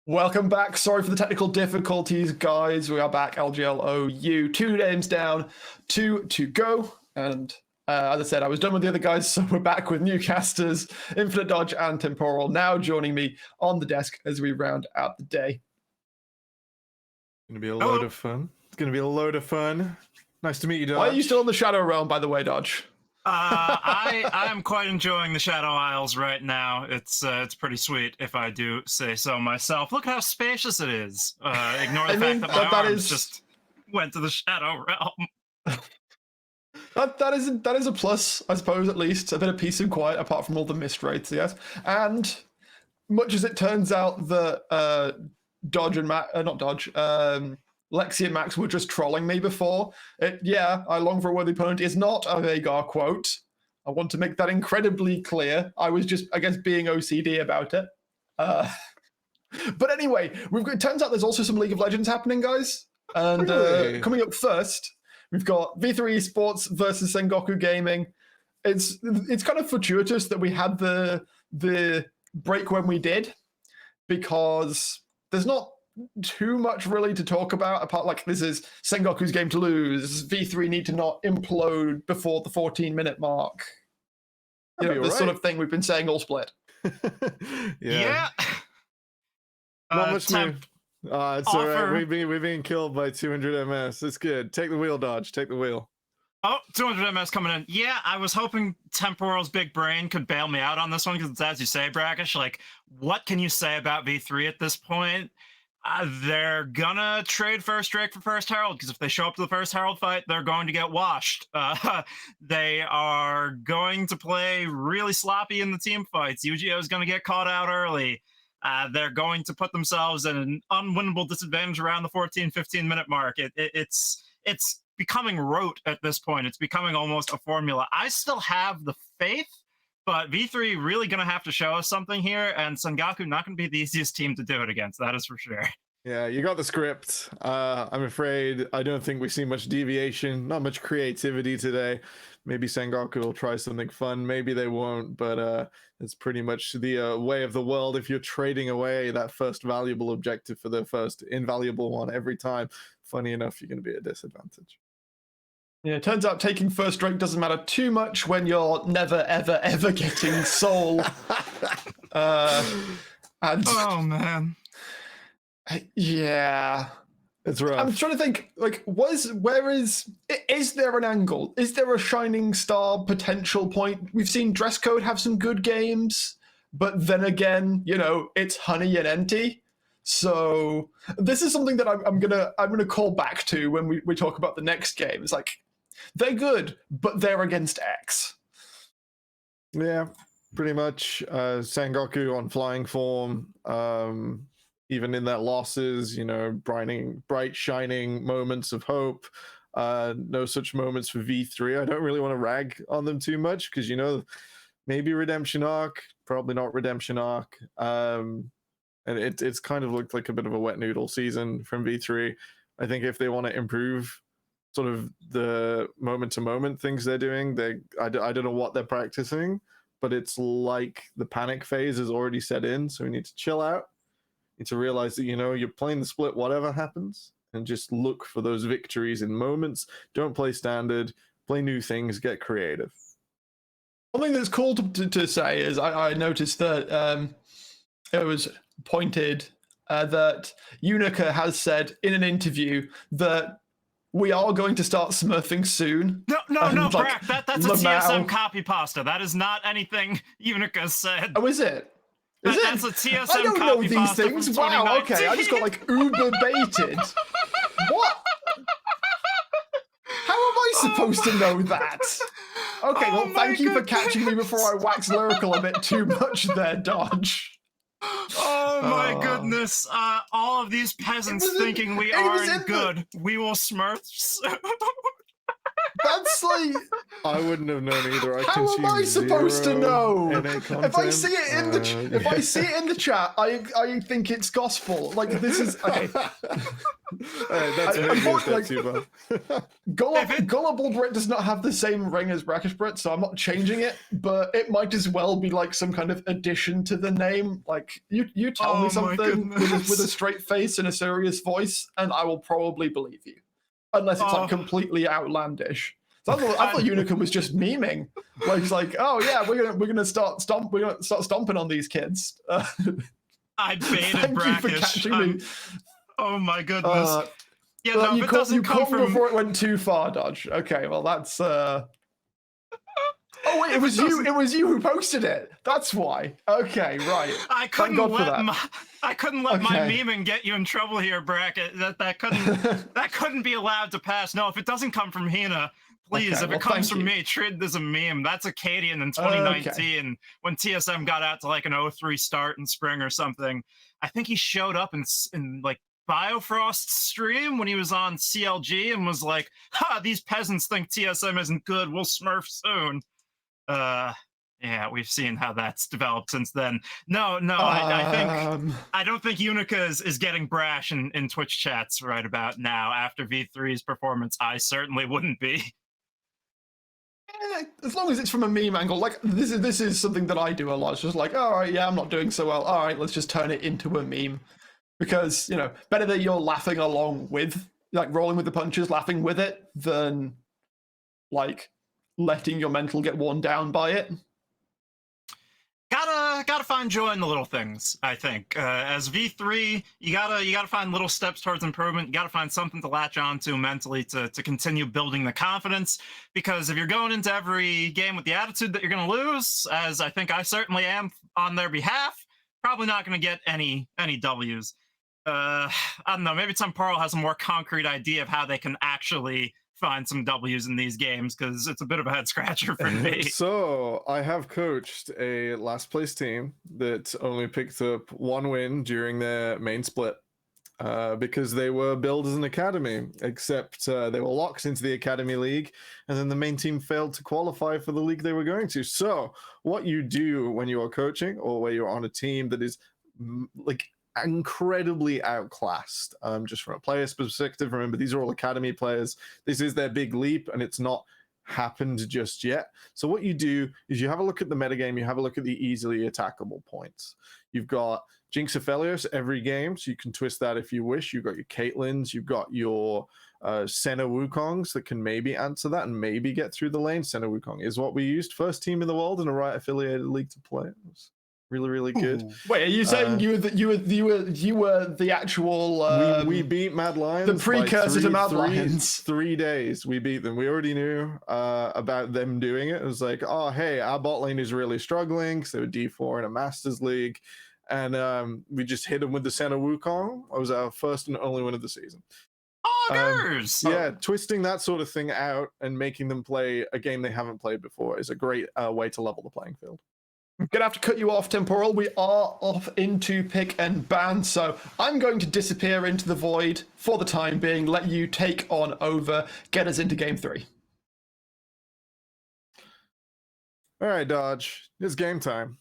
Welcome back. Sorry for the technical difficulties, guys. We are back. LJL OU. 2 games down, 2 to go. And as I said, I was done with the other guys, so we're back with new casters, Infinite Dodge and Temporal, now joining me on the desk as we round out the day. It's going to be a load of fun. It's going to be a load of fun. Nice to meet you, Dodge. Why are you still in the Shadow Realm, by the way, Dodge? I'm quite enjoying the Shadow Isles right now. It's pretty sweet, if I do say so myself. Look how spacious it is. Ignore the fact that my arms just went to the Shadow Realm. That is a plus, I suppose, at least. A bit of peace and quiet, apart from all the mist raids, yes. And much as it turns out that Dodge and Lexi and Max were just trolling me before. I long for a worthy opponent is not a Vagar quote. I want to make that incredibly clear. I was just, I guess, being OCD about it. But anyway, it turns out there's also some League of Legends happening, guys. And Really? Coming up first, we've got V3 Esports versus Sengoku Gaming. It's kind of fortuitous that we had the break when we did, because there's not too much really to talk about, apart like this is Sengoku's game to lose. V3 need to not implode before the 14-minute mark. You know, the sort of thing we've been saying all split. Yeah. Not much new. It's all right. We've been killed by 200 MS. It's good. Take the wheel, Dodge. Take the wheel. Oh, 200 MS coming in. Yeah, I was hoping Temporal's big brain could bail me out on this one, because it's as you say, Brackish, like, what can you say about V3 at this point? They're gonna trade First Drake for First Herald, because if they show up to the First Herald fight, they're going to get washed. They are going to play really sloppy in the team fights. UGO is going to get caught out early. They're going to put themselves in an unwinnable disadvantage around the 15-minute mark. It's becoming rote at this point. It's becoming almost a formula. I still have the faith, but V3 really going to have to show us something here, and Sengoku not going to be the easiest team to do it against. That is for sure. Yeah, you got the script. I'm afraid I don't think we see much deviation, not much creativity today. Maybe Sengoku will try something fun. Maybe they won't, but it's pretty much the way of the world. If you're trading away that first valuable objective for the first invaluable one every time, funny enough, you're going to be at a disadvantage. Yeah, it turns out taking First Drake doesn't matter too much when you're never, ever, ever getting Soul. Oh, man. Yeah. It's rough. I'm trying to think, like, is there an angle? Is there a shining star potential point? We've seen Dress Code have some good games, but then again, you know, it's Honey and Enti. So this is something that I'm gonna call back to when we talk about the next game. It's like, they're good, but they're against X. Yeah, pretty much. Sengoku on flying form. Even in their losses, you know, bright shining moments of hope. No such moments for V3. I don't really want to rag on them too much, because, you know, maybe redemption arc, probably not redemption arc. And it's kind of looked like a bit of a wet noodle season from V3. I think if they want to improve sort of the moment-to-moment things they're doing, I don't know what they're practicing, but it's like the panic phase is already set in, so we need to chill out. Need to realize that, you know, you're playing the split whatever happens, and just look for those victories in moments. Don't play standard, play new things, get creative. One thing that's cool to say is I noticed that it was pointed that Unica has said in an interview that we are going to start smurfing soon. No, like, Brack, that's a TSM copy pasta. That is not anything Unica said. Oh, is it? That's a TSM I don't know these things. Wow, okay. I just got like uber baited. What? How am I supposed to know that? Okay, well, thank you for catching me before I wax lyrical a bit too much there, Dodge. Oh my goodness. All of these peasants thinking we aren't good. We will smurf. That's like, I wouldn't have known either. I how am I supposed to know? NA content. If I see it in the if I see it in the chat, I think it's gospel. Like this is okay. That's maybe a bit too bad. Gullible Brit does not have the same ring as Brackish Brit, so I'm not changing it. But it might as well be like some kind of addition to the name. Like you tell me something with a straight face and a serious voice, and I will probably believe you, unless it's like completely outlandish. So I thought Unica was just memeing. Like it's like, oh yeah, we're gonna start stomping on these kids. I baited Thank Brackish. you for catching me. Oh my goodness. Yeah, well, no, you if it doesn't come from before it went too far, Dodge. Okay, well that's Oh wait, it was you. It was you who posted it. That's why. Okay, right. I couldn't let my memeing get you in trouble here, Bracket. That couldn't be allowed to pass. No, if it doesn't come from Hina, please. If it comes from me, treat this as a meme. That's Acadian in 2019 when TSM got out to like an 0-3 start in spring or something. I think he showed up in like Biofrost's stream when he was on CLG and was like, "Ha, these peasants think TSM isn't good. We'll smurf soon." Yeah, we've seen how that's developed since then. No, I don't think Unica is getting brash in Twitch chats right about now. After V3's performance, I certainly wouldn't be. As long as it's from a meme angle, like this is something that I do a lot. It's just like, all right, yeah, I'm not doing so well. All right, let's just turn it into a meme, because better that you're laughing along with, like rolling with the punches, laughing with it, than like letting your mental get worn down by it. Gotta find joy in the little things. I think as V3, you gotta find little steps towards improvement. You gotta find something to latch onto mentally to continue building the confidence. Because if you're going into every game with the attitude that you're gonna lose, as I think I certainly am on their behalf, probably not gonna get any W's. I don't know. Maybe Temporal has a more concrete idea of how they can actually find some W's in these games, because it's a bit of a head scratcher for me. So I have coached a last place team that only picked up one win during their main split because they were billed as an academy, except they were locked into the academy league, and then the main team failed to qualify for the league they were going to. So what you do when you are coaching or where you're on a team that is like incredibly outclassed, just from a player's perspective. Remember, these are all academy players. This is their big leap, and it's not happened just yet. So what you do is you have a look at the metagame, you have a look at the easily attackable points. You've got Jinx Aphelios every game, so you can twist that if you wish. You've got your Caitlyn's, you've got your Senna Wukongs that can maybe answer that and maybe get through the lane. Senna Wukong is what we used. First team in the world in a Riot affiliated league to play. It was really good. Ooh. Wait, are you saying you were the actual we beat Mad Lions, the precursor to Mad Lions? 3 days we beat them. We already knew about them doing it. It was like, oh hey, our bot lane is really struggling because they were D4 in a Masters League, and we just hit them with the Senna Wukong. It was our first and only win of the season. Yeah, twisting that sort of thing out and making them play a game they haven't played before is a great way to level the playing field. I'm gonna have to cut you off, Temporal. We are off into pick and ban, so I'm going to disappear into the void for the time being. Let you take on over, get us into game 3. All right, Dodge. It's game time.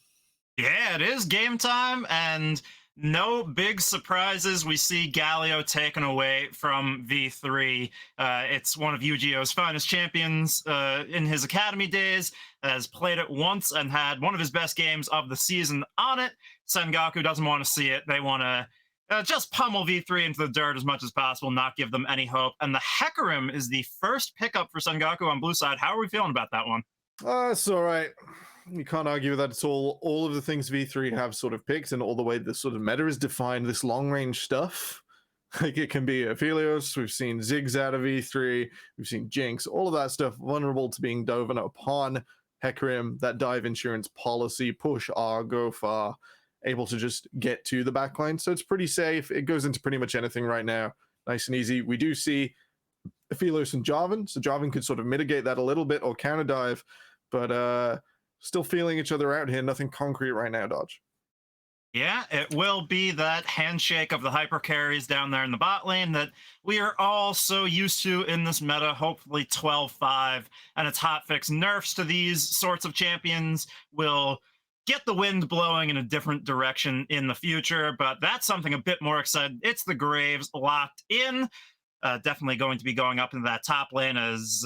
Yeah, it is game time, and no big surprises. We see Galio taken away from V3. It's one of Yu-Gi-Oh's finest champions in his academy days, has played it once and had one of his best games of the season on it. Sengoku doesn't want to see it. They want to just pummel V3 into the dirt as much as possible, not give them any hope. And the Hecarim is the first pickup for Sengoku on blue side. How are we feeling about that one? It's all right. You can't argue with that at all. All of the things V3 have sort of picked and all the way the sort of meta is defined, this long-range stuff, like it can be Aphelios, we've seen Ziggs out of V3, we've seen Jinx, all of that stuff vulnerable to being doven upon Hecarim, that dive insurance policy, push R, go far, able to just get to the backline. So it's pretty safe. It goes into pretty much anything right now. Nice and easy. We do see Aphelios and Jarvan, so Jarvan could sort of mitigate that a little bit or counter dive, but still feeling each other out here. Nothing concrete right now, Dodge. Yeah, it will be that handshake of the hyper carries down there in the bot lane that we are all so used to in this meta. Hopefully 12-5 and its hotfix nerfs to these sorts of champions will get the wind blowing in a different direction in the future. But that's something a bit more exciting. It's the Graves locked in. Definitely going to be going up into that top lane as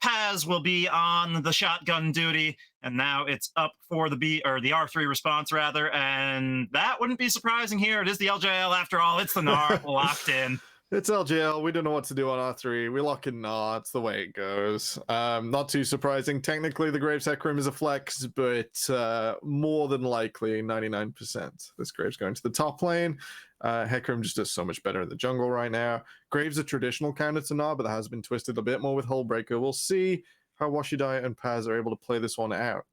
Paz will be on the shotgun duty, and now it's up for the the R3 response rather, and that wouldn't be surprising here. It is the LJL after all. It's the Gnar locked in. It's LJL. We don't know what to do on R3. We lock in Gnar. It's the way it goes. Not too surprising. Technically, the Graves Hecarim is a flex, but more than likely, 99%. This Graves going to the top lane. Hecarim just does so much better in the jungle right now. Graves a traditional counter to Gnar, but that has been twisted a bit more with Hullbreaker. We'll see how Washidai and Paz are able to play this one out.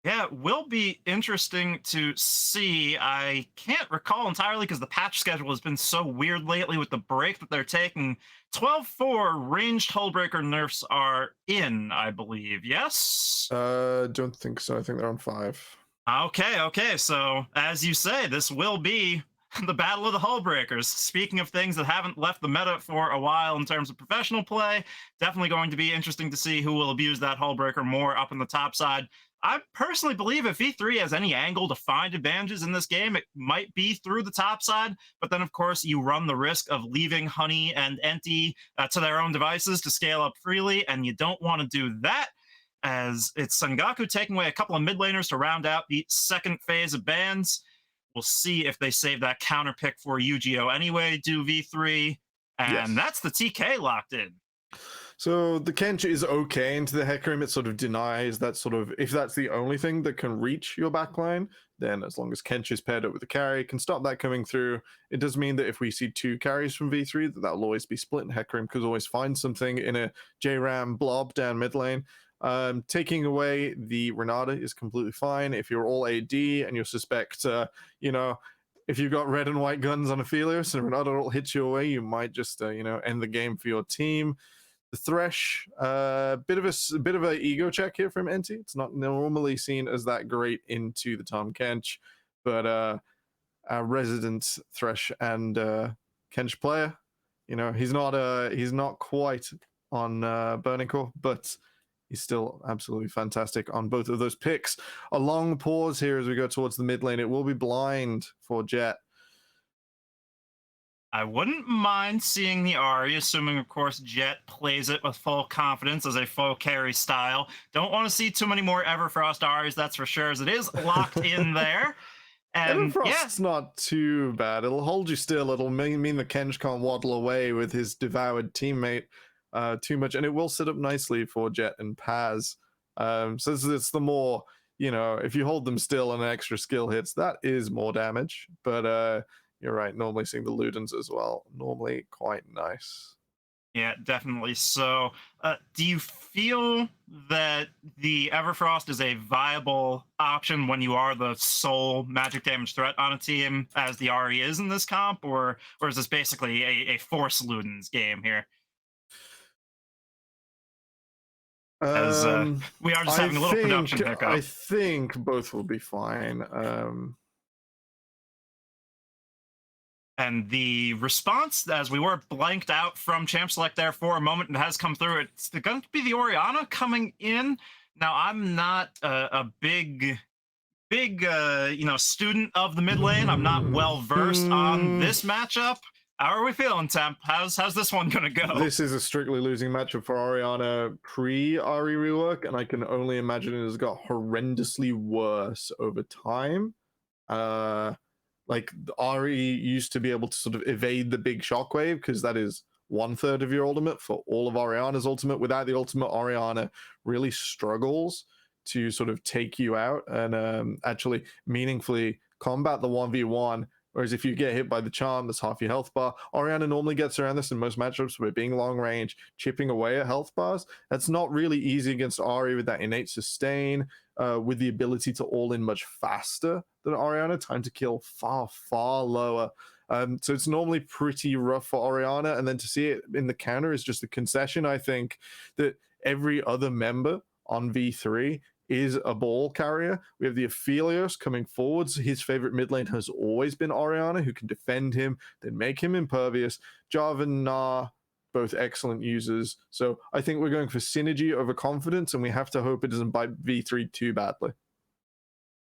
Yeah, it will be interesting to see. I can't recall entirely because the patch schedule has been so weird lately with the break that they're taking. 12-4 ranged Hullbreaker nerfs are in, I believe. Yes? Don't think so. I think they're on 5. Okay. So, as you say, this will be the Battle of the Hullbreakers. Speaking of things that haven't left the meta for a while in terms of professional play, definitely going to be interesting to see who will abuse that Hullbreaker more up in the top side. I personally believe if V3 has any angle to find advantages in this game, it might be through the top side. But then, of course, you run the risk of leaving Honey and Enti to their own devices to scale up freely, and you don't want to do that, as it's Sengoku taking away a couple of mid laners to round out the second phase of bans. We'll see if they save that counter pick for Yu-Gi-Oh! Anyway, do V3. And Yes. that's the TK locked in. So the Kench is okay into the Hecarim. It sort of denies that sort of, if that's the only thing that can reach your backline, then as long as Kench is paired up with the carry, it can stop that coming through. It does mean that if we see 2 carries from V3, that'll always be split, and Hecarim could always find something in a JRAM blob down mid lane. Taking away the Renata is completely fine. If you're all AD and you suspect, if you've got red and white guns on Aphelios and Renata all hits you away, you might just, end the game for your team. The Thresh, bit of a ego check here from Enti. It's not normally seen as that great into the Tom Kench, but our resident Thresh and Kench player, he's not quite on Burning Core, but he's still absolutely fantastic on both of those picks. A long pause here as we go towards the mid lane. It will be blind for Jet. I wouldn't mind seeing the Ahri, assuming, of course, Jet plays it with full confidence as a full carry style. Don't want to see too many more Everfrost Ahris, that's for sure, as it is locked in there. And Everfrost's not too bad. It'll hold you still. It'll mean the Kench can't waddle away with his devoured teammate too much, and it will sit up nicely for Jet and Paz. So it's the more, if you hold them still and an extra skill hits, that is more damage. But you're right. Normally seeing the Ludens as well. Normally quite nice. yeah, definitely. So, do you feel that the Everfrost is a viable option when you are the sole magic damage threat on a team, as the Ahri is in this comp, or is this basically a force Ludens game here? As we are just having a little production hiccup. I think both will be fine. And the response, as we were blanked out from Champ Select there for a moment, and has come through. It's going to be the Orianna coming in. Now, I'm not a big student of the mid lane. I'm not well versed on this matchup. How are we feeling, Temp? How's this one gonna go? This is a strictly losing matchup for Orianna pre-Ahri rework, and I can only imagine it has got horrendously worse over time. Like Ahri used to be able to sort of evade the big shockwave because that is 1/3 of your ultimate for all of Orianna's ultimate. Without the ultimate, Orianna really struggles to sort of take you out and actually meaningfully combat the 1v1. Whereas if you get hit by the charm, that's half your health bar. Orianna normally gets around this in most matchups by being long range, chipping away at health bars. That's not really easy against Ahri with that innate sustain, with the ability to all in much faster than Orianna. Time to kill far, far lower. So it's normally pretty rough for Orianna. And then to see it in the counter is just a concession, I think, that every other member on V3 is a ball carrier. We have the Aphelios coming forwards. His favorite mid lane has always been Orianna, who can defend him, then make him impervious. Jarvan, Nah, both excellent users. So I think we're going for synergy over confidence, and we have to hope it doesn't bite V3 too badly.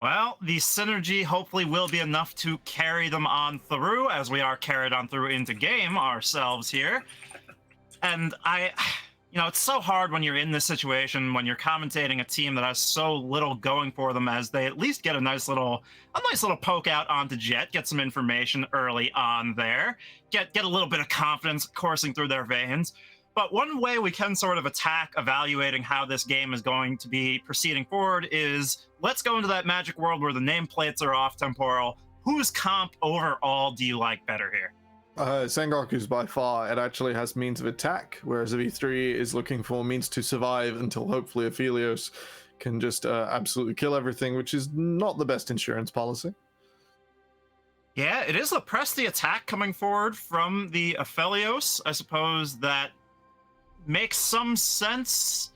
Well, the synergy hopefully will be enough to carry them on through, as we are carried on through into game ourselves here. And it's so hard when you're in this situation, when you're commentating a team that has so little going for them, as they at least get a nice little poke out onto Jet, get some information early on there, get a little bit of confidence coursing through their veins. But one way we can sort of attack evaluating how this game is going to be proceeding forward is, let's go into that magic world where the nameplates are off, Temporal. Whose comp overall do you like better here? Sengoku's by far. It actually has means of attack, whereas a V3 is looking for means to survive until hopefully Aphelios can just absolutely kill everything, which is not the best insurance policy. Yeah, it is a press the attack coming forward from the Aphelios. I suppose that makes some sense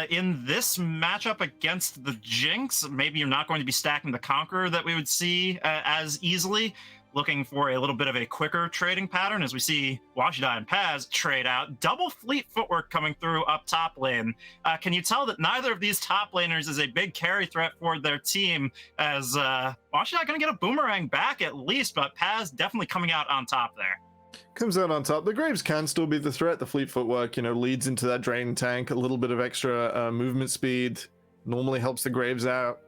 in this matchup against the Jinx. Maybe you're not going to be stacking the Conqueror that we would see as easily. Looking for a little bit of a quicker trading pattern as we see Washidai and Paz trade out. Double fleet footwork coming through up top lane. Can you tell that neither of these top laners is a big carry threat for their team, as Washidai going to get a boomerang back at least, but Paz definitely coming out on top there. Comes out on top. The Graves can still be the threat. The fleet footwork, leads into that drain tank. A little bit of extra movement speed normally helps the Graves out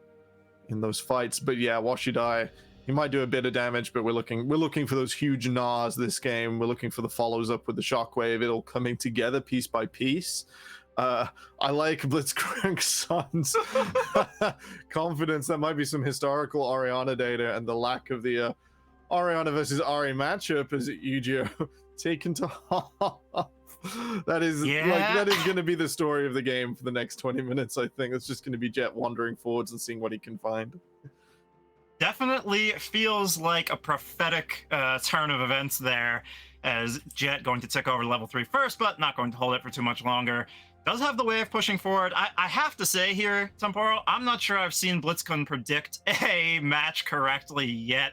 in those fights. But yeah, Washidai, he might do a bit of damage, but we're looking for those huge Nas this game. We're looking for the follows up with the Shockwave. It all coming together piece by piece. I like Blitzcrank Sun's confidence. That might be some historical Orianna data, and the lack of the Orianna versus Ari matchup as Yu-Gi-Oh taken to half. That is going to be the story of the game for the next 20 minutes. I think it's just going to be Jet wandering forwards and seeing what he can find. Definitely feels like a prophetic turn of events there, as Jet going to tick over level 3 first, but not going to hold it for too much longer. Does have the way of pushing forward. I have to say here, Temporal, I'm not sure I've seen Blitzkun predict a match correctly yet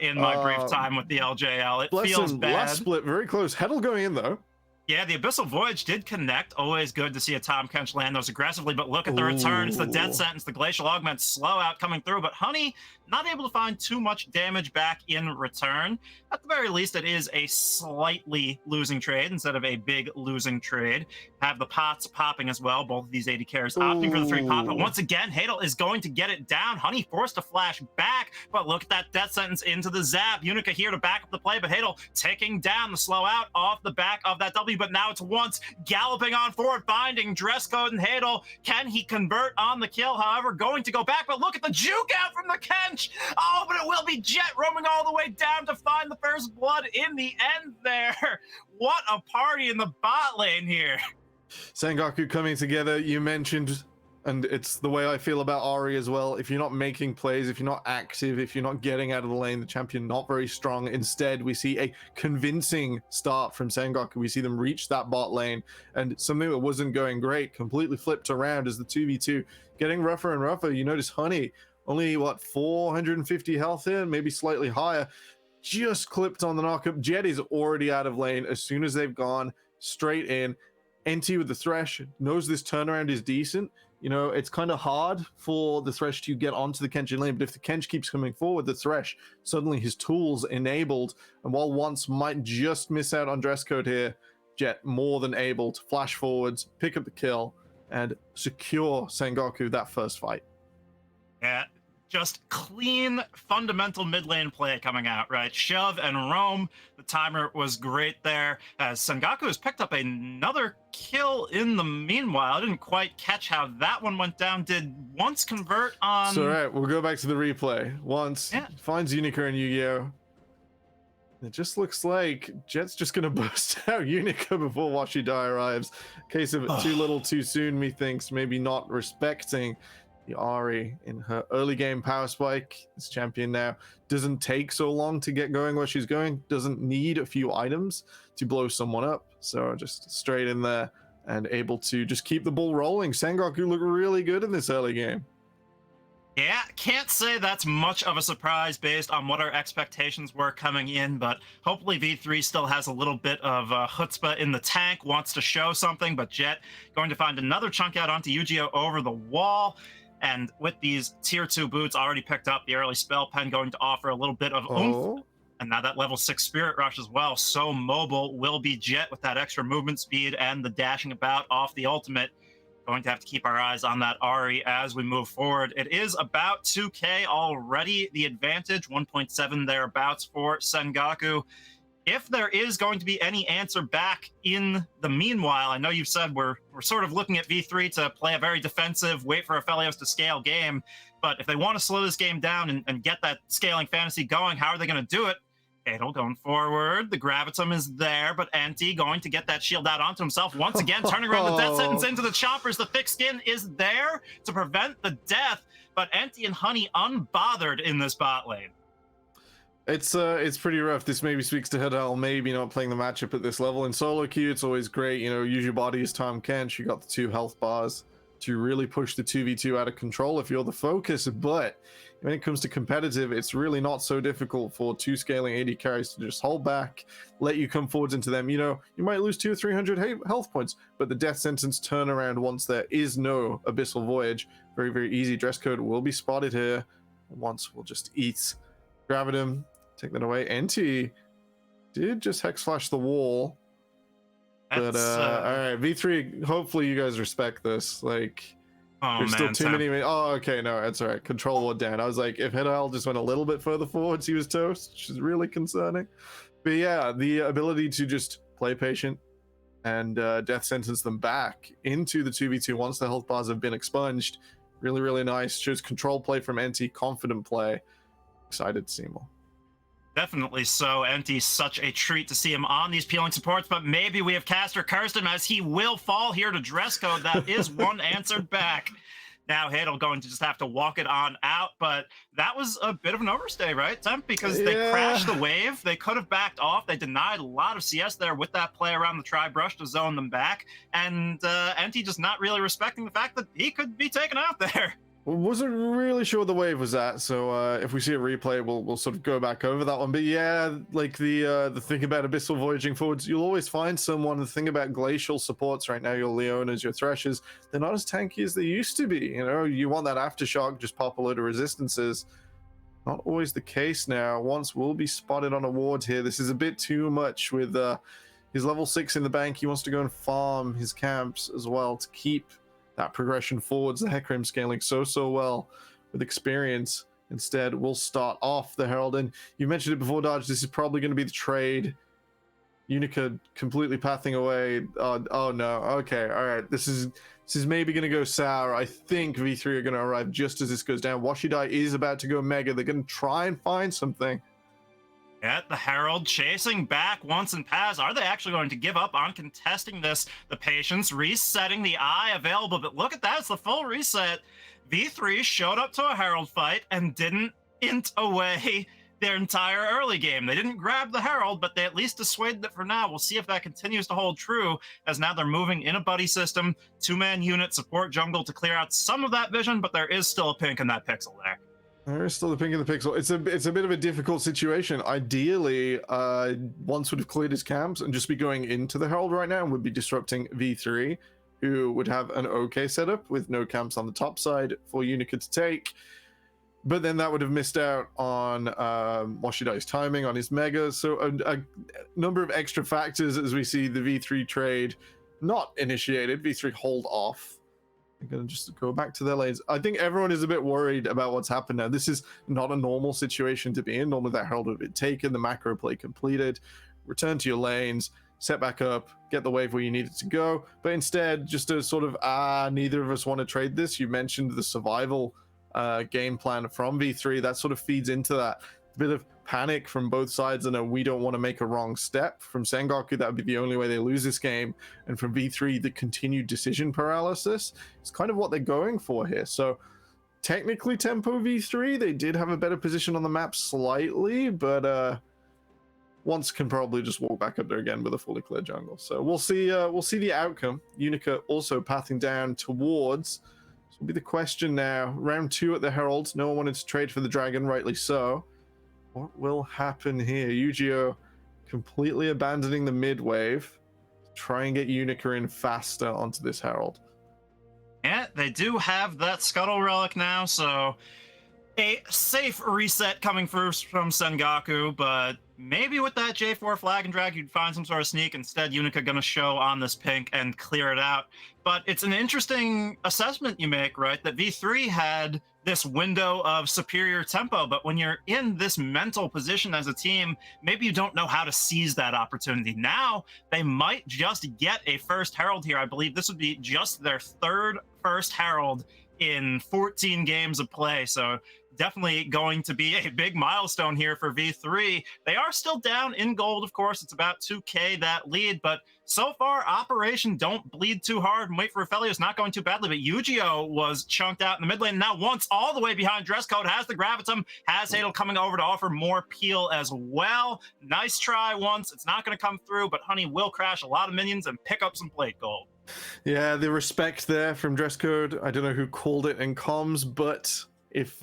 in my brief time with the LJL. It feels bad. Last split, very close. Heddle going in, though. Yeah, the Abyssal Voyage did connect. Always good to see a Tom Kench land those aggressively, but look at the return. It's the Death Sentence, the Glacial Augment, slow out coming through, but Honey not able to find too much damage back in return. At the very least, it is a slightly losing trade instead of a big losing trade. Have the pots popping as well. Both of these AD carries opting for the 3 pop, but once again, Hadel is going to get it down. Honey forced to flash back, but look at that Death Sentence into the zap. Unica here to back up the play, but Hadel taking down the slow out off the back of that W, but now it's once galloping on forward, finding dress code and Hadel. Can he convert on the kill? However, going to go back, but look at the juke out from the Kench. Oh, but it will be Jet roaming all the way down to find the first blood in the end there. What a party in the bot lane here. Sengoku coming together, you mentioned, and it's the way I feel about Ari as well. If you're not making plays, if you're not active, if you're not getting out of the lane, the champion not very strong. Instead, we see a convincing start from Sengoku. We see them reach that bot lane, and something that wasn't going great completely flipped around as the 2v2 getting rougher and rougher. You notice Honey only 450 health here, maybe slightly higher, just clipped on the knockup. Jet is already out of lane as soon as they've gone straight in. NT with the Thresh knows this turnaround is decent. It's kind of hard for the Thresh to get onto the Kench lane, but if the Kench keeps coming forward, the Thresh, suddenly his tools enabled, and while once might just miss out on dress code here, Jet more than able to flash forwards, pick up the kill, and secure Sengoku that first fight. Yeah, just clean, fundamental mid lane play coming out, right? Shove and roam. The timer was great there, as Sengoku has picked up another kill in the meanwhile. I didn't quite catch how that one went down. Did once convert on... So, all right, we'll go back to the replay. Once finds Unica and Yu-Gi-Oh! It just looks like Jet's just going to burst out Unica before Washidai arrives. Case of too little too soon, methinks. Maybe not respecting the Ari in her early game power spike. This champion now doesn't take so long to get going where she's going, doesn't need a few items to blow someone up. So just straight in there, and able to just keep the ball rolling. Sengoku looked really good in this early game. Yeah, can't say that's much of a surprise based on what our expectations were coming in, but hopefully V3 still has a little bit of chutzpah in the tank, wants to show something, but Jet going to find another chunk out onto Yu-Gi-Oh! Over the wall. And with these tier 2 boots already picked up, the early spell pen going to offer a little bit of oomph. And now that level 6 Spirit Rush as well, so mobile will be Jet with that extra movement speed and the dashing about off the ultimate. Going to have to keep our eyes on that Ari as we move forward. It is about 2K already, the advantage, 1.7 thereabouts for Sengoku. If there is going to be any answer back in the meanwhile, I know you've said we're sort of looking at V3 to play a very defensive, wait for Aphelios to scale game, but if they want to slow this game down and get that scaling fantasy going, how are they going to do it? Adel going forward. The Gravitum is there, but Anti going to get that shield out onto himself. Once again, turning around the death sentence into the choppers. The thick skin is there to prevent the death, but Anti and Honey unbothered in this bot lane. It's pretty rough. This maybe speaks to Hidal maybe not playing the matchup at this level. In solo queue, it's always great. You know, use your body as Tom Kench. You got the 2 health bars to really push the 2v2 out of control if you're the focus, but when it comes to competitive, it's really not so difficult for 2 scaling AD carries to just hold back, let you come forwards into them. You know, you might lose 200 or 300 health points, but the death sentence turnaround once there is no Abyssal Voyage, very, very easy. Dress code will be spotted here. Once we'll just eat Gravitum, take that away. NT did just Hex Flash the wall. But all right, V3, hopefully you guys respect this. Like, there's still too many. Oh, okay, no, that's all right. Control ward down. I was like, if Hidal just went a little bit further forwards, he was toast, which is really concerning. But yeah, the ability to just play patient and death sentence them back into the 2v2 once the health bars have been expunged. Really, really nice. Shows control play from NT, confident play. Excited to see more. Definitely so. Enty's such a treat to see him on these peeling supports, but maybe we have Caster cursed him as he will fall here to dress code. That is one answered back. Now Hadel going to just have to walk it on out, but that was a bit of an overstay, right, Temp? Because they crashed the wave. They could have backed off. They denied a lot of CS there with that play around the tri-brush to zone them back, and Enty just not really respecting the fact that he could be taken out there. Wasn't really sure the wave was at, so if we see a replay, we'll sort of go back over that one. But yeah, like the thing about Abyssal Voyaging forwards, you'll always find someone. The thing about Glacial supports right now, your Leonas, your Threshers, they're not as tanky as they used to be. You know, you want that Aftershock, just pop a load of resistances. Not always the case now. Once will be spotted on a ward here. This is a bit too much with his level 6 in the bank. He wants to go and farm his camps as well to keep that progression forwards. The Hecarim scaling so well with experience. Instead, we'll start off the Herald. And you mentioned it before, Dodge, this is probably going to be the trade. Unica completely pathing away. Oh no. Okay, all right. This is maybe going to go sour. I think V3 are going to arrive just as this goes down. Washidai is about to go Mega. They're going to try and find something. Yeah, the Herald chasing back once and pass. Are they actually going to give up on contesting this? The Patience resetting the eye available, but look at that, it's the full reset. V3 showed up to a Herald fight and didn't int away their entire early game. They didn't grab the Herald, but they at least dissuaded it for now. We'll see if that continues to hold true, as now they're moving in a buddy system, 2-man unit, support jungle to clear out some of that vision, but there is still a pink in that pixel there. There is still the pink in the pixel. It's a bit of a difficult situation. Ideally, once would have cleared his camps and just be going into the Herald right now and would be disrupting V3, who would have an okay setup with no camps on the top side for Unica to take. But then that would have missed out on Washidai's timing on his Mega. So a number of extra factors as we see the V3 trade not initiated. V3 hold off. They're going to just go back to their lanes. I think everyone is a bit worried about what's happened now. This is not a normal situation to be in. Normally that Herald would have been taken, the macro play completed, return to your lanes, set back up, get the wave where you need it to go. But instead, just a sort of, neither of us want to trade this. You mentioned the survival game plan from V3. That sort of feeds into that. A bit of panic from both sides, and we don't want to make a wrong step. From Sengoku, that would be the only way they lose this game, and from V3, the continued decision paralysis is kind of what they're going for here. So technically tempo V3, they did have a better position on the map slightly, but once can probably just walk back up there again with a fully cleared jungle. So we'll see the outcome. Unica also pathing down towards. This will be the question now. Round 2 at the Herald. No one wanted to trade for the dragon, rightly so. What will happen here? Yu-Gi-Oh! Completely abandoning the mid wave. Try and get Unica in faster onto this Herald. Yeah, they do have that Scuttle Relic now, so a safe reset coming first from Sengoku, but maybe with that J4 flag and drag, you'd find some sort of sneak. Instead, Unica gonna show on this pink and clear it out. But it's an interesting assessment you make, right? That V3 had this window of superior tempo, but when you're in this mental position as a team, maybe you don't know how to seize that opportunity. Now, they might just get a first Herald here. I believe this would be just their third first Herald in 14 games of play, so definitely going to be a big milestone here for V3. They are still down in gold, of course. It's about 2K that lead, but so far, Operation Don't Bleed Too Hard and Wait for Aphelios not going too badly, but Yu-Gi-Oh! Was chunked out in the mid lane. Now once all the way behind Dresscode, has the Gravitum, has Hadel coming over to offer more peel as well. Nice try once. It's not going to come through, but Honey will crash a lot of minions and pick up some plate gold. Yeah, the respect there from Dresscode. I don't know who called it in comms, but if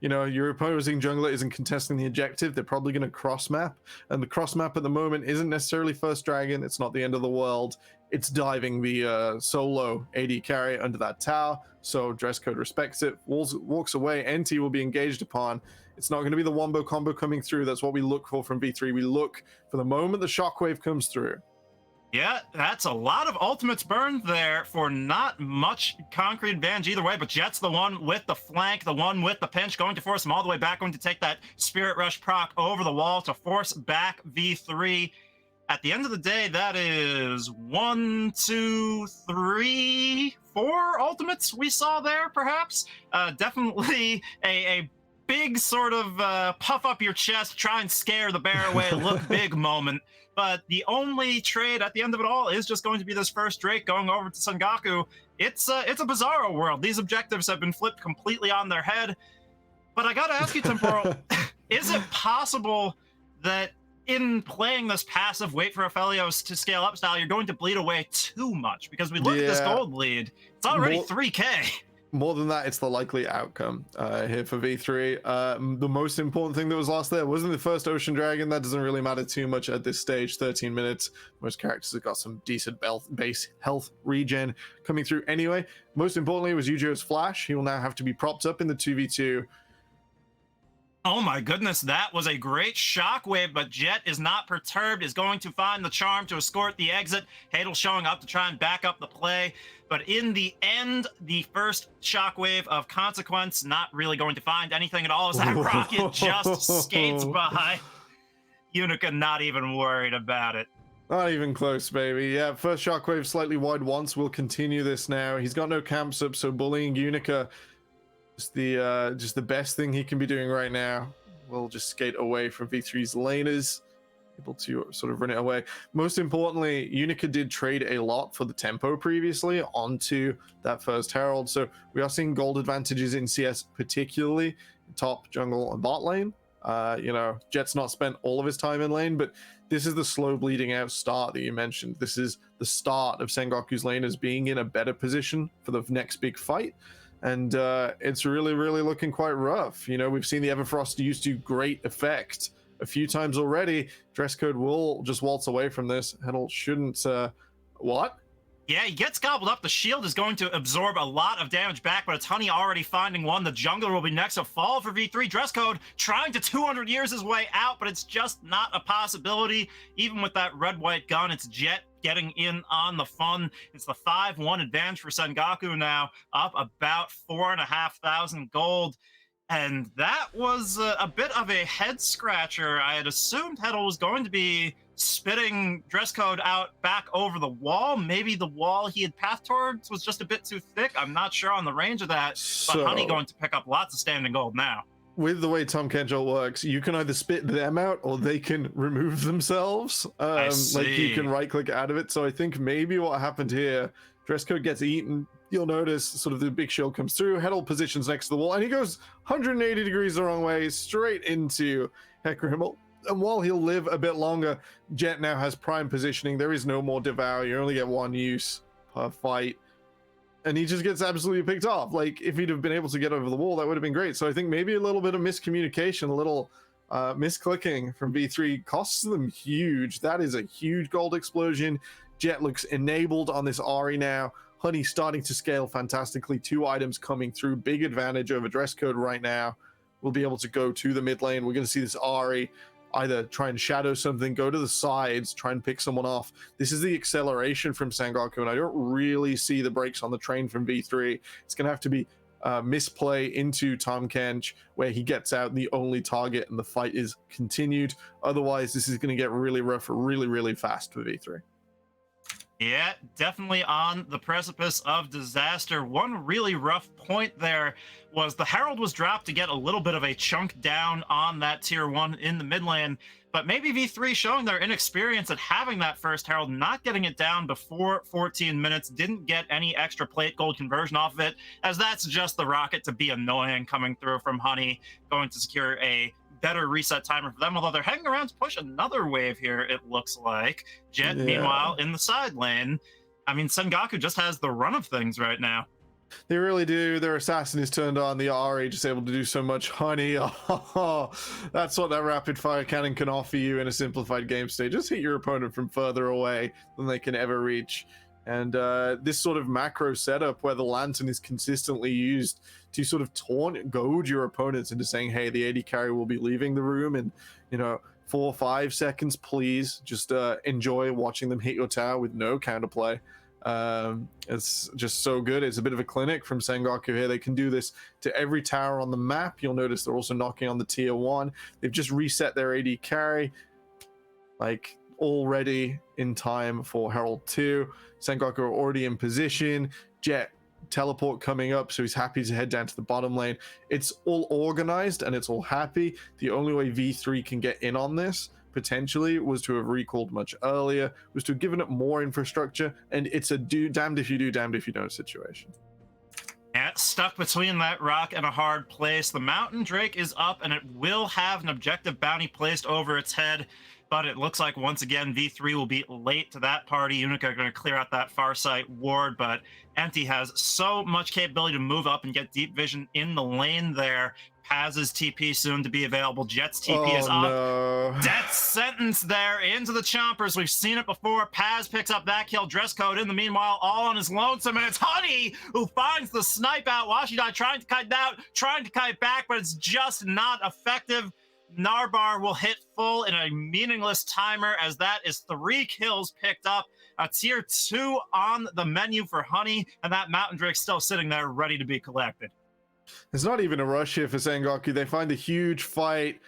your opposing jungler isn't contesting the objective, they're probably going to cross map, and the cross map at the moment isn't necessarily first dragon. It's not the end of the world. It's diving the solo AD carry under that tower. So Dresscode respects it, walks away. NT will be engaged upon. It's not going to be the wombo combo coming through. That's what we look for from V3. We look for the moment the shockwave comes through. Yeah, that's a lot of ultimates burned there for not much concrete advantage either way, but Jet's the one with the flank, the one with the pinch, going to force him all the way back, going to take that Spirit Rush proc over the wall to force back V3. At the end of the day, that is 1, 2, 3, 4 ultimates we saw there, perhaps. Definitely a big sort of puff up your chest, try and scare the bear away, look big moment. But the only trade at the end of it all is just going to be this first Drake going over to Sengoku. It's a bizarro world. These objectives have been flipped completely on their head. But I gotta ask you, Temporal, is it possible that in playing this passive wait for Aphelios to scale up style, you're going to bleed away too much? Because we look at this gold lead, it's already 3K. More than that, it's the likely outcome here for V3. The most important thing that was lost there wasn't the first Ocean Dragon. That doesn't really matter too much at this stage. 13 minutes. Most characters have got some decent base health regen coming through anyway. Most importantly was Yu-Gi-Oh's Flash. He will now have to be propped up in the 2v2. Oh my goodness, that was a great shockwave, but Jet is not perturbed, is going to find the charm to escort the exit. Hadel showing up to try and back up the play. But in the end, the first shockwave of consequence, not really going to find anything at all as that rocket just skates by. Unica not even worried about it. Not even close, baby. Yeah, first shockwave slightly wide once. We'll continue this now. He's got no camps up, so bullying Unica is just the best thing he can be doing right now. We'll just skate away from V3's laners, able to sort of run it away. Most importantly, Unica did trade a lot for the tempo previously onto that first Herald, so we are seeing gold advantages in CS, particularly top, jungle, and bot lane. Jet's not spent all of his time in lane, but this is the slow bleeding out start that you mentioned. This is the start of Sengoku's laners being in a better position for the next big fight. And it's really, really looking quite rough. We've seen the Everfrost used to great effect a few times already. Dresscode will just waltz away from this. Hedel shouldn't. What? Yeah, he gets gobbled up. The shield is going to absorb a lot of damage back, but it's Honey already finding one. The jungler will be next to fall for V3. Dresscode trying to 200 years his way out, but it's just not a possibility. Even with that red-white gun, it's Jet getting in on the fun. It's the 5-1 advantage for Sengoku now, up about 4,500 gold. And that was a bit of a head scratcher. I had assumed Hedel was going to be spitting Dresscode out back over the wall. Maybe the wall he had pathed towards was just a bit too thick. I'm not sure on the range of that. But Honey going to pick up lots of standing gold now. With the way Tom Kenchel works, you can either spit them out or they can remove themselves. Like you can right click out of it. So I think maybe what happened here, Dresscode gets eaten. You'll notice sort of the big shield comes through. Hedel positions next to the wall and he goes 180 degrees the wrong way straight into Heckrimmel. And while he'll live a bit longer, Jet now has prime positioning. There is no more devour. You only get one use per fight. And he just gets absolutely picked off. Like, if he'd have been able to get over the wall, that would have been great. So I think maybe a little bit of miscommunication, a little misclicking from V3 costs them huge. That is a huge gold explosion. Jet looks enabled on this Ari now. Honey starting to scale fantastically. 2 items coming through. Big advantage over dress code right now. We'll be able to go to the mid lane. We're going to see this Ari either try and shadow something, go to the sides, try and pick someone off. This is the acceleration from Sengoku, and I don't really see the brakes on the train from V3. It's going to have to be misplay into Tom Kench, where he gets out the only target and the fight is continued. Otherwise, this is going to get really rough really, really fast for V3. Yeah, definitely on the precipice of disaster. One really rough point there was the Herald was dropped to get a little bit of a chunk down on that tier 1 in the mid lane, but maybe V3 showing their inexperience at having that first Herald, not getting it down before 14 minutes, didn't get any extra plate gold conversion off of it, as that's just the rocket to be annoying coming through from Honey, going to secure a better reset timer for them, although they're hanging around to push another wave here, it looks like. Jet, meanwhile, in the side lane. I mean, Sengoku just has the run of things right now. They really do. Their assassin is turned on. The Ari just able to do so much. Honey, oh, that's what that rapid fire cannon can offer you in a simplified game state. Just hit your opponent from further away than they can ever reach. And this sort of macro setup where the lantern is consistently used to sort of goad your opponents into saying, hey, the AD carry will be leaving the room in, 4 or 5 seconds, please. Just enjoy watching them hit your tower with no counterplay. It's just so good. It's a bit of a clinic from Sengoku here. They can do this to every tower on the map. You'll notice they're also knocking on the tier 1. They've just reset their AD carry, like, already in time for Herald 2. Sengoku are already in position. Jet teleport coming up, so he's happy to head down to the bottom lane. It's all organized and it's all happy. The only way V3 can get in on this potentially was to have recalled much earlier, was to have given it more infrastructure, and it's a damned if you do, damned if you don't situation. Yeah, stuck between that rock and a hard place. The Mountain Drake is up, and it will have an objective bounty placed over its head, but it looks like, once again, V3 will be late to that party. Unica are going to clear out that far side ward, but Empty has so much capability to move up and get deep vision in the lane there. Paz's TP soon to be available. Jet's TP is up. No. Death sentence there into the chompers. We've seen it before. Paz picks up that kill. Dress code in the meanwhile, all on his lonesome, and it's Honey who finds the snipe out. Washidai trying to kite out, trying to kite back, but it's just not effective. Narbar will hit full in a meaningless timer, as that is 3 kills picked up. A tier 2 on the menu for Honey, and that Mountain Drake still sitting there ready to be collected. There's not even a rush here for Sengoku. They find a huge fight.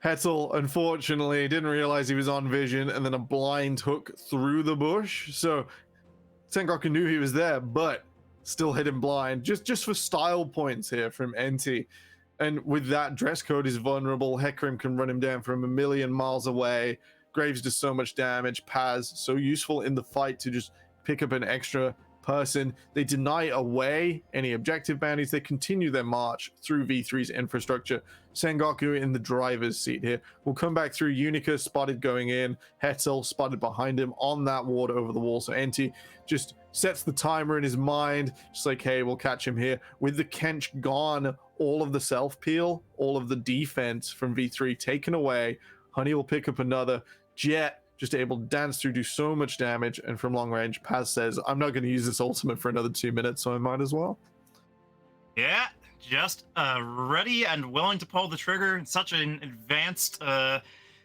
Hetzel, unfortunately, didn't realize he was on vision, and then a blind hook through the bush. So Sengoku knew he was there, but still hit him blind. Just for style points here from NT. And with that, dress code is vulnerable. Hecarim can run him down from a million miles away. Graves does so much damage. Paz, so useful in the fight to just pick up an extra person. They deny away any objective bounties. They continue their march through V3's infrastructure. Sengoku in the driver's seat here. We'll come back through. Unica spotted going in. Hetzel spotted behind him on that ward over the wall. So NT just sets the timer in his mind. Just like, hey, we'll catch him here. With the Kench gone, all of the self-peel, all of the defense from V3 taken away. Honey will pick up another. Jet just able to dance through, do so much damage, and from long range, Paz says, I'm not going to use this ultimate for another 2 minutes, so I might as well. Yeah, just ready and willing to pull the trigger in such an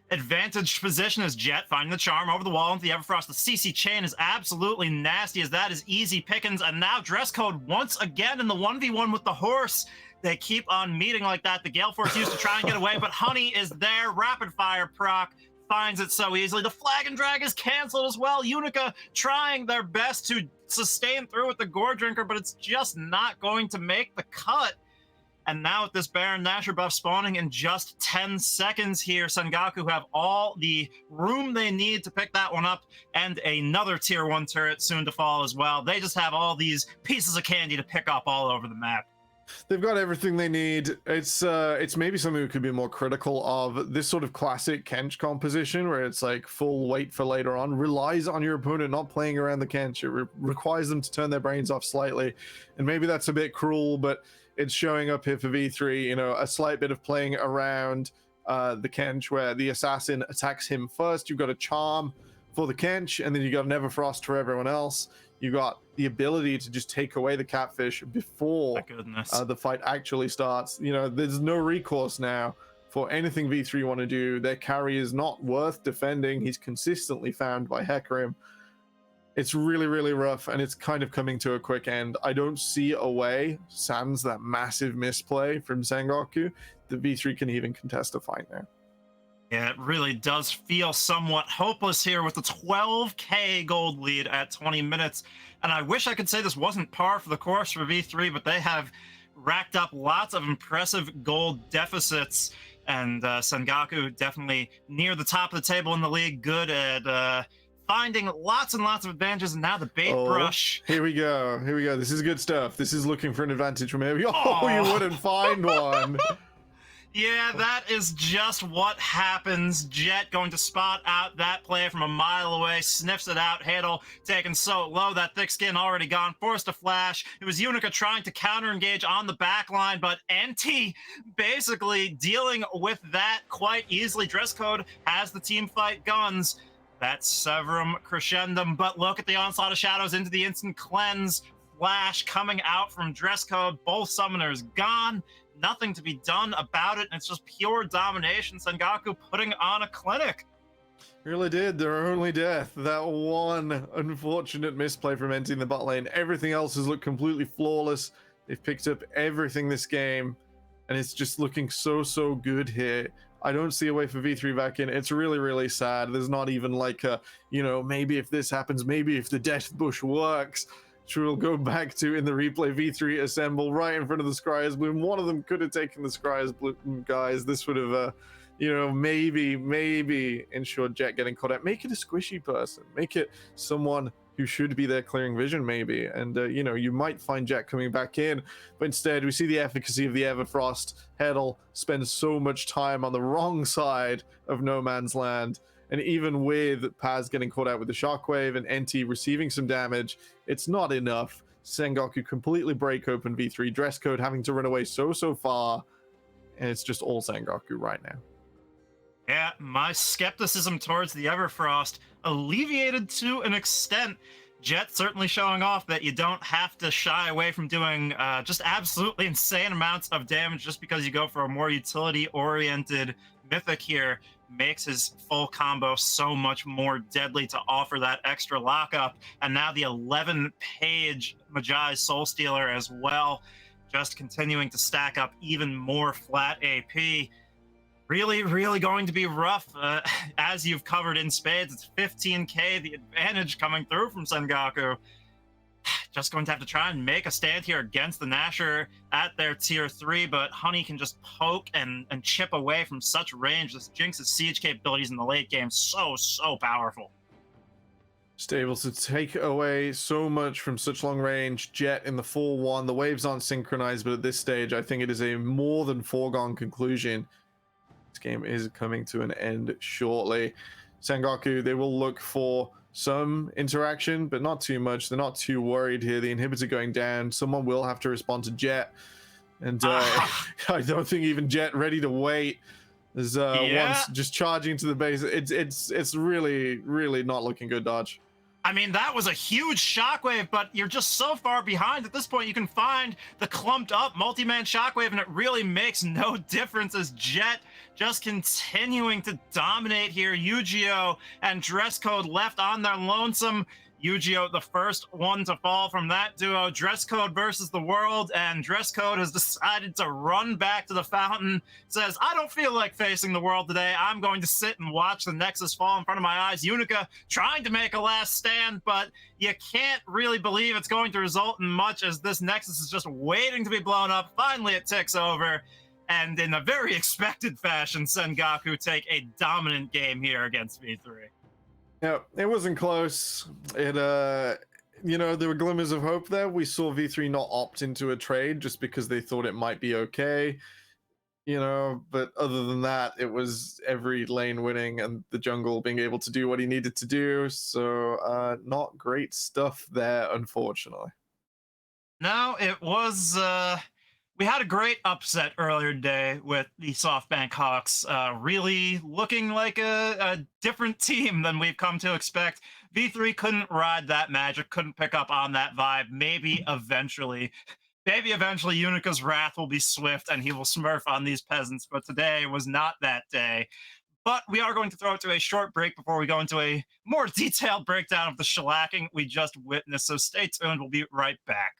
advantaged position as Jet, finding the charm over the wall into the Everfrost. The CC chain is absolutely nasty, as that is easy pickings, and now dress code once again in the 1v1 with the horse. They keep on meeting like that. The Gale Force used to try and get away, but Honey is there. Rapid fire proc finds it so easily. The flag and drag is canceled as well. Unica trying their best to sustain through with the Gore Drinker, but it's just not going to make the cut. And now with this Baron Nashor buff spawning in just 10 seconds here, Sengoku have all the room they need to pick that one up, and another tier 1 turret soon to fall as well. They just have all these pieces of candy to pick up all over the map. They've got everything they need. It's maybe something we could be more critical of. This sort of classic Kench composition where it's like full wait for later on relies on your opponent not playing around the Kench. It requires them to turn their brains off slightly, and maybe that's a bit cruel, but it's showing up here for V3. You know, a slight bit of playing around the Kench where the assassin attacks him first. You've got a charm for the Kench, and then you got an Everfrost for everyone else. You got the ability to just take away the catfish before the fight actually starts. You know, there's no recourse now for anything V3 want to do. Their carry is not worth defending. He's consistently found by Hecarim. It's really, really rough, and it's kind of coming to a quick end. I don't see a way, sans that massive misplay from Sengoku, that V3 can even contest a fight now. Yeah, it really does feel somewhat hopeless here with the 12k gold lead at 20 minutes. And I wish I could say this wasn't par for the course for V3, but they have racked up lots of impressive gold deficits. And Sengoku definitely near the top of the table in the league, good at finding lots and lots of advantages. And now the bait brush. Here we go. Here we go. This is good stuff. This is looking for an advantage from here. Oh, you wouldn't find one. Yeah, that is just what happens. Jet going to spot out that play from a mile away, sniffs it out, handle taken so low, that thick skin already gone, forced to flash. It was Unica trying to counter-engage on the back line, but NT basically dealing with that quite easily. Dress Code has the team fight guns. That's Severum Crescendum, but look at the onslaught of shadows into the instant cleanse. Flash coming out from Dress Code, both summoners gone. Nothing to be done about it, and it's just pure domination. Sengoku putting on a clinic. Really did. Their only death. That one unfortunate misplay from entering the bot lane. Everything else has looked completely flawless. They've picked up everything this game, and it's just looking so good here. I don't see a way for V3 back in. It's really, really sad. There's not even like a, you know, maybe if this happens, maybe if the Death Bush works. Which we'll go back to in the replay. V3 assemble right in front of the Scryer's Bloom. One of them could have taken the Scryer's Bloom, guys. This would have, you know, maybe ensured Jet getting caught out. Make it a squishy person. Make it someone who should be there clearing vision, maybe. And, you know, you might find Jet coming back in. But instead, we see the efficacy of the Everfrost. Hedel spends so much time on the wrong side of No Man's Land. And even with Paz getting caught out with the Shockwave and NT receiving some damage, it's not enough. Sengoku completely break open V3. Dress Code having to run away so far. And it's just all Sengoku right now. Yeah, my skepticism towards the Everfrost alleviated to an extent. Jet certainly showing off that you don't have to shy away from doing just absolutely insane amounts of damage just because you go for a more utility-oriented mythic here. Makes his full combo so much more deadly to offer that extra lockup. And now the 11-page Magi Soul Stealer as well, just continuing to stack up even more flat AP. Really going to be rough, as you've covered in spades. It's 15k, the advantage coming through from Sengoku. Just going to have to try and make a stand here against the Nasher at their tier 3, but Honey can just poke and chip away from such range. This Jinx's siege capabilities in the late game, so powerful. Just able to take away so much from such long range. Jet in the 4-1. The waves aren't synchronized, but at this stage, I think it is a more than foregone conclusion. This game is coming to an end shortly. Sengoku, they will look for some interaction, but not too much. They're not too worried here. The inhibitor going down. Someone will have to respond to Jet. And I don't think even Jet ready to wait. There's once just charging to the base. It's really not looking good, Dodge. I mean, that was a huge shockwave, but you're just so far behind at this point. You can find the clumped up multi-man shockwave, and it really makes no difference as Jet just continuing to dominate here. Yu-Gi-Oh and Dress Code left on their lonesome. Yu-Gi-Oh, the first one to fall from that duo. Dress Code versus the world, and Dress Code has decided to run back to the fountain. Says, I don't feel like facing the world today. I'm going to sit and watch the Nexus fall in front of my eyes. Unica trying to make a last stand, but you can't really believe it's going to result in much as this Nexus is just waiting to be blown up. Finally, it ticks over. And in a very expected fashion, Sengoku take a dominant game here against V3. Yeah, it wasn't close. you know, there were glimmers of hope there. We saw V3 not opt into a trade just because they thought it might be okay, you know, but other than that, it was every lane winning and the jungle being able to do what he needed to do. So not great stuff there, unfortunately. No, it was. We had a great upset earlier today with the SoftBank Hawks, really looking like a different team than we've come to expect. V3 couldn't ride that magic, couldn't pick up on that vibe. Maybe eventually Unica's wrath will be swift and he will smurf on these peasants, but today was not that day. But we are going to throw it to a short break before we go into a more detailed breakdown of the shellacking we just witnessed, so stay tuned, we'll be right back.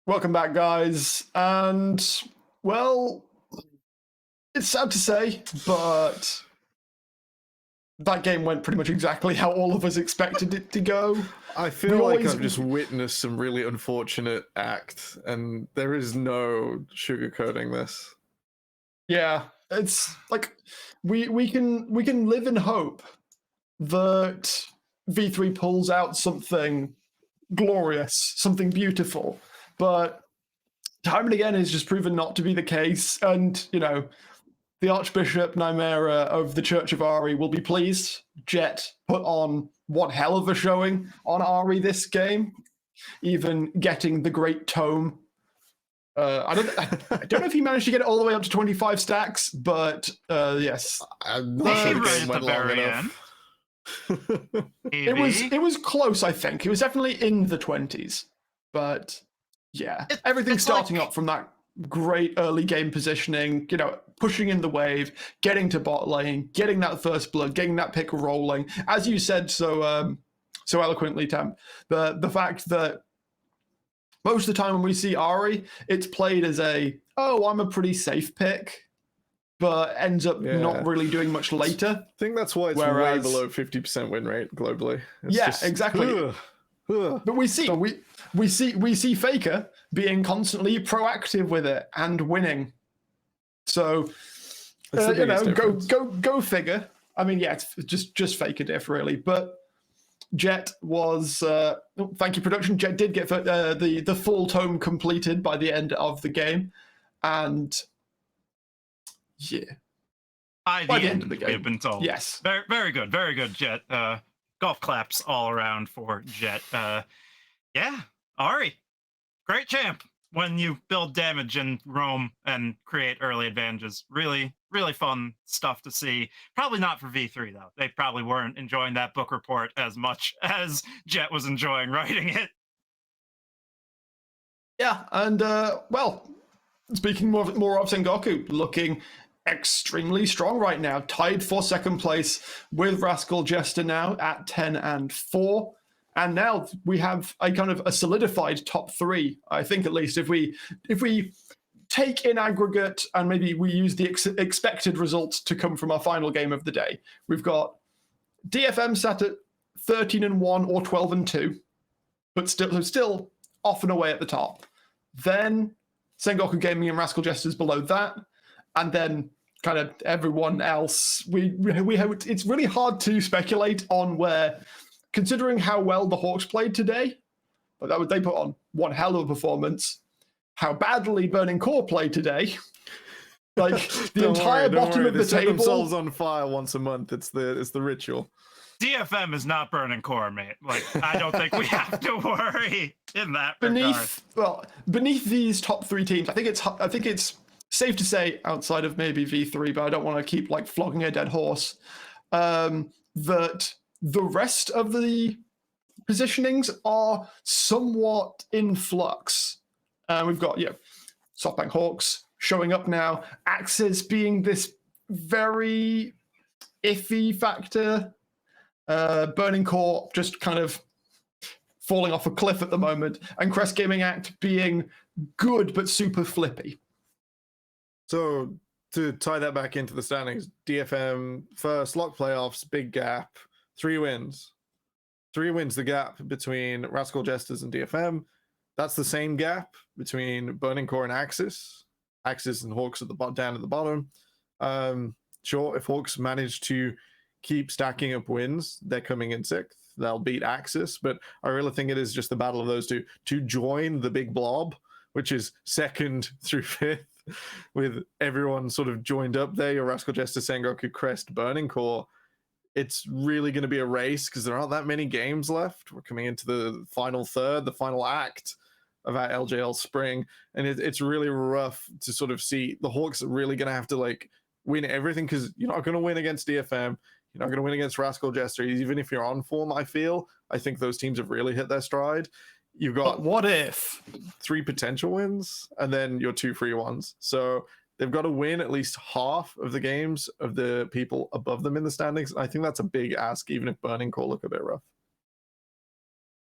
Welcome back, guys. And, well, it's sad to say, but that game went pretty much exactly how all of us expected it to go. I feel like I've just witnessed some really unfortunate act, and there is no sugarcoating this. Yeah, it's like we can live in hope that V3 pulls out something glorious, something beautiful, but time and again has just proven not to be the case. And you know, the Archbishop Nymera of the Church of Ari will be pleased. Jet put on one hell of a showing on Ari this game, even getting the Great Tome. I don't know if he managed to get it all the way up to 25 stacks, but yes, I'm not sure the right game at went the long very enough. Maybe. it was close. I think it was definitely in the 20s, but yeah, everything's it's starting like- up from that great early game positioning. You know, pushing in the wave, getting to bot lane, getting that first blood, getting that pick rolling, as you said so eloquently, Temp. The fact that most of the time when we see Ari, it's played as I'm a pretty safe pick, but ends up Yeah. not really doing much later. I think that's why it's way Whereas- below 50% win rate globally. It's Yeah, just, exactly. ugh. But we see Faker being constantly proactive with it and winning. So That's the you know, biggest difference. go figure. I mean, yeah, it's just Faker diff really, but Jet was. Thank you, production. Jet did get the full tome completed by the end of the game, and yeah, By the end of the game, we've been told. Yes, Very good, Jet. Golf claps all around for Jet. Yeah, Ari, great champ when you build damage and roam and create early advantages. Really, really fun stuff to see. Probably not for V3 though. They probably weren't enjoying that book report as much as Jet was enjoying writing it. Yeah, and well, speaking more of Sengoku, looking extremely strong right now, tied for second place with Rascal Jester now at 10-4. And now we have a kind of a solidified top three, I think, at least if we take in aggregate and maybe we use the expected results to come from our final game of the day. We've got DFM sat at 13-1 or 12-2, but still off and away at the top. Then Sengoku Gaming and Rascal Jesters below that, and then kind of everyone else. We have, it's really hard to speculate on where, considering how well the Hawks played today, but they put on one hell of a performance. How badly Burning Core played today, like the entire bottom of the set table. themselves on fire once a month. It's the ritual. DFM is not Burning Core, mate. Like, I don't think we have to worry in that regard. Beneath these top three teams, I think it's safe to say, outside of maybe V3, but I don't want to keep like flogging a dead horse, that the rest of the positionings are somewhat in flux. We've got SoftBank Hawks showing up now, Axis being this very iffy factor. Burning Core just kind of falling off a cliff at the moment, and Crest Gaming Act being good but super flippy. So to tie that back into the standings, DFM first lock playoffs, big gap, 3 wins. 3 wins the gap between Rascal Jesters and DFM. That's the same gap between Burning Core and Axis. Axis and Hawks at the down at the bottom. Sure, if Hawks manage to keep stacking up wins, they're coming in 6th. They'll beat Axis, but I really think it is just the battle of those two to join the big blob, which is 2nd through 5th, with everyone sort of joined up there. Your Rascal Jester, Sengoku, Crest, Burning Core. It's really going to be a race because there aren't that many games left. We're coming into the final third, the final act of our LJL spring, and it's really rough to sort of see the Hawks are really going to have to like win everything, because you're not going to win against DFM. You're not going to win against Rascal Jester, even if you're on form. I think those teams have really hit their stride. You've got But what if 3 potential wins and then your 2 free ones. So they've got to win at least half of the games of the people above them in the standings. I think that's a big ask, even if Burning Core look a bit rough.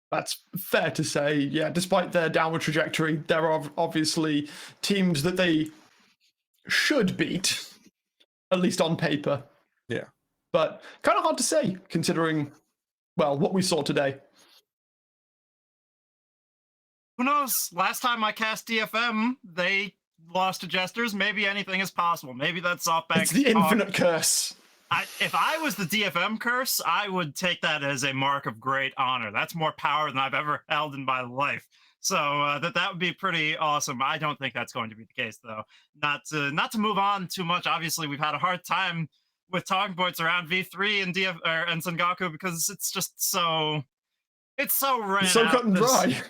That's fair to say. Yeah, despite their downward trajectory, there are obviously teams that they should beat, at least on paper. Yeah. But kind of hard to say, considering, well, what we saw today. Who knows? Last time I cast DFM, they lost to Jesters. Maybe anything is possible. Maybe that's SoftBank. It's the infinite curse. If I was the DFM curse, I would take that as a mark of great honor. That's more power than I've ever held in my life. So that would be pretty awesome. I don't think that's going to be the case, though. Not to move on too much. Obviously, we've had a hard time with talking points around V3 and and Sengoku, because it's just so ran It's so out. cut and dry.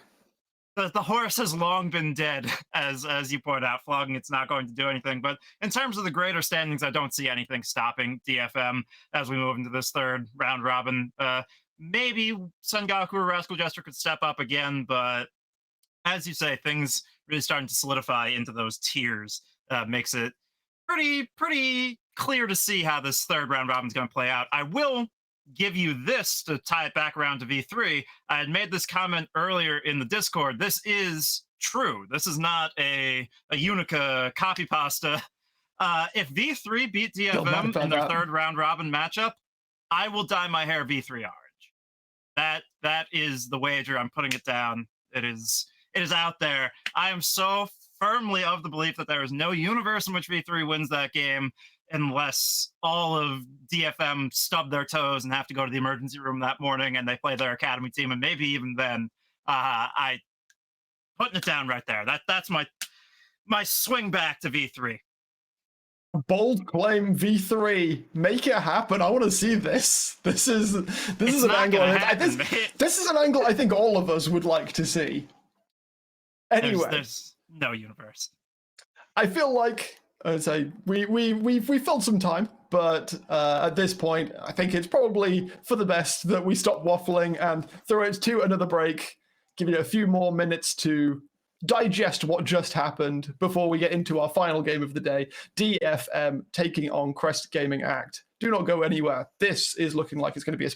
The horse has long been dead, as you pointed out. Flogging it's not going to do anything. But in terms of the greater standings, I don't see anything stopping DFM as we move into this third round robin. Maybe Sengoku or Rascal Jester could step up again, but as you say, things really starting to solidify into those tiers. Makes it pretty clear to see how this third round robin is going to play out. I will give you this to tie it back around to V3. I had made this comment earlier in the Discord. This is true. This is not a Unica copy pasta. If V3 beat DFM in their third round robin matchup, I will dye my hair V3 orange. That is the wager. I'm putting it down. It is out there. I am so firmly of the belief that there is no universe in which V3 wins that game unless all of DFM stub their toes and have to go to the emergency room that morning and they play their academy team. And maybe even then, I putting it down right there. That's my swing back to V3. Bold claim, V3. Make it happen. I want to see this. This is an angle. This is an angle I think all of us would like to see. Anyway, there's no universe. I feel like, as I we filled some time, but at this point, I think it's probably for the best that we stop waffling and throw it to another break, give it a few more minutes to digest what just happened before we get into our final game of the day, DFM taking on Crest Gaming Act. Do not go anywhere. This is looking like it's going to be a